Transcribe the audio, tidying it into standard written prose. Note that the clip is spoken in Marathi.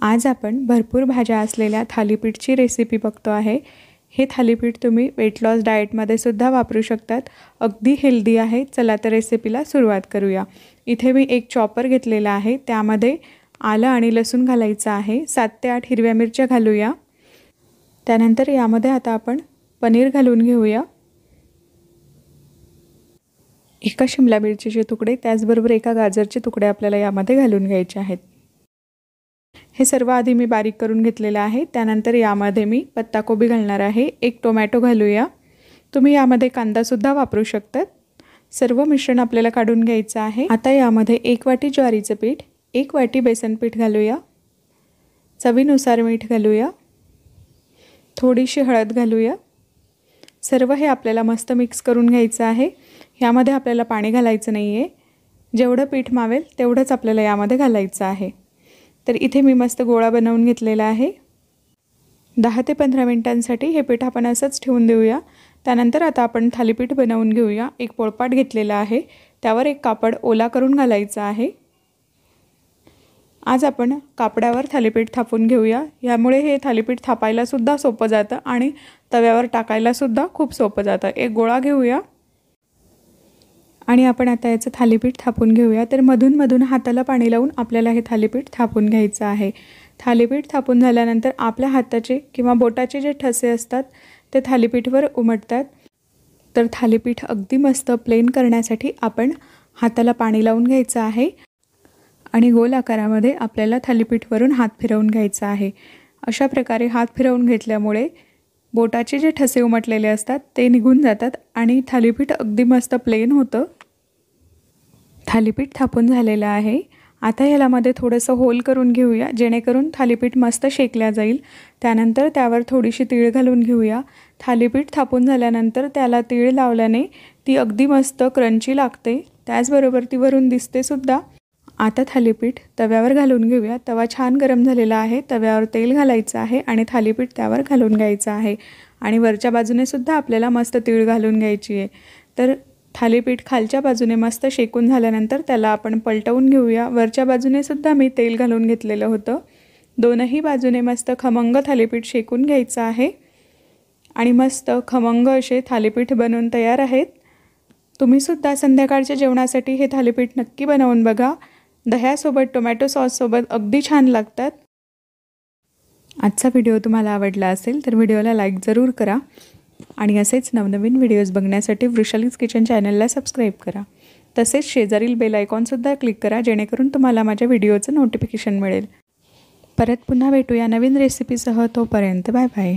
आज आपण भरपूर भाज्या असलेल्या थालीपीठची रेसिपी बघतो आहे। हे थालीपीठ तुम्ही वेट लॉस डाएटमध्ये सुद्धा वापरू शकतात। अगदी हेल्दी आहे। चला तर रेसिपीला सुरुवात करूया। इथे मी एक चॉपर घेतलेला आहे, त्यामध्ये आलं आणि लसूण घालायचं आहे। 7 ते 8 हिरव्या मिरच्या घालूया। त्यानंतर यामध्ये आता आपण पनीर घालून घेऊया। एका शिमला मिरचीचे तुकडे, त्याचबरोबर एका गाजरचे तुकडे आपल्याला यामध्ये घालून घ्यायचे आहेत। हे सर्व आधी मी बारीक करून घेतलेले आहे। त्यानंतर यामध्ये मी पत्ताकोबी घालणार आहे। एक टोमॅटो घालूया। तुम्ही यामध्ये कांदा सुद्धा वापरू शकतात। सर्व मिश्रण आपल्याला काढून घ्यायचं आहे। आता यामध्ये 1 वाटी ज्वारीचं पीठ, 1 वाटी बेसन पीठ घालूया। चवीनुसार मीठ घालूया। थोडीशी हळद घालूया। सर्व हे आपल्याला मस्त मिक्स करून घ्यायचं आहे। यामध्ये आपल्याला पाणी घालायचं नाहीये। जेवढं पीठ मावेल तेवढंच आपल्याला यामध्ये घालायचं आहे। तर इथे मी मस्त गोळा बनवून घेतलेला आहे। 10 ते 15 मिनिटांसाठी हे पीठ आपण असंच ठेवून देऊया। त्यानंतर आता आपण थालीपीठ बनवून घेऊया। एक पोळपाट घेतलेला आहे, त्यावर एक कापड ओला करून घालायचा आहे। आज आपण कापडावर थालीपीठ थापून घेऊया। यामुळे हे थालीपीठ थापायला सुद्धा सोपं जातं आणि तव्यावर टाकायला सुद्धा खूप सोपं जातं। एक गोळा घेऊया आणि आपण आता याचं थालीपीठ थापून घेऊया। तर मधून हाताला पाणी लावून आपल्याला हे थालीपीठ थापून घ्यायचं आहे। थालीपीठ थापून झाल्यानंतर आपल्या हाताचे किंवा बोटाचे जे ठसे असतात ते थालीपीठवर उमटतात। तर थालीपीठ अगदी मस्त प्लेन करण्यासाठी आपण हाताला पाणी लावून घ्यायचं आहे आणि गोल आकारामध्ये आपल्याला थालीपीठवरून हात फिरवून घ्यायचा आहे। अशा प्रकारे हात फिरवून घेतल्यामुळे बोटाचे जे ठसे उमटलेले असतात ते निघून जातात आणि थालीपीठ अगदी मस्त प्लेन होतं। थालीपीठ थापून झालेलं आहे। आता यामध्ये थोडंसं होल करून घेऊया, जेणेकरून थालीपीठ मस्त शेकल्या जाईल। त्यानंतर त्यावर थोडीशी तीळ घालून घेऊया। थालीपीठ थापून झाल्यानंतर त्याला तीळ लावल्याने ती अगदी मस्त क्रंची लागते, त्याचबरोबर ती वरून दिसते सुद्धा। आता थालीपीठ तव्यावर घालून घेऊया। तवा छान गरम झालेला आहे। तव्यावर तेल घालायचं आहे आणि थालीपीठ त्यावर घालून घ्यायचं आहे आणि वरच्या बाजूने सुद्धा आपल्याला मस्त तीळ घालून घ्यायची आहे। तर थालीपीठ खालच्या बाजूने मस्त शेकून झाल्यानंतर त्याला आपण पलटवून घेऊया। वरच्या बाजूने सुद्धा मी तेल घालून घेतलेलं होतं। दोनही बाजूने मस्त खमंग थालीपीठ शेकून घ्यायचं आहे आणि मस्त खमंग असे थालीपीठ बनवून तयार आहेत। तुम्ही सुद्धा संध्याकाळच्या जेवणासाठी हे थालीपीठ नक्की बनवून बघा। दह्यासोबत, टोमॅटो सॉससोबत अगदी छान लागतात। आजचा व्हिडिओ तुम्हाला आवडला असेल तर व्हिडिओला लाईक जरूर करा आणि असेच नवनवीन व्हिडिओज बघण्यासाठी वृषालीज किचन चॅनलला सबस्क्राईब करा। तसेच शेजारील बेल आयकॉनसुद्धा क्लिक करा, जेणेकरून तुम्हाला माझ्या व्हिडिओचं नोटिफिकेशन मिळेल। परत पुन्हा भेटूया नवीन रेसिपीसह। तोपर्यंत बाय बाय।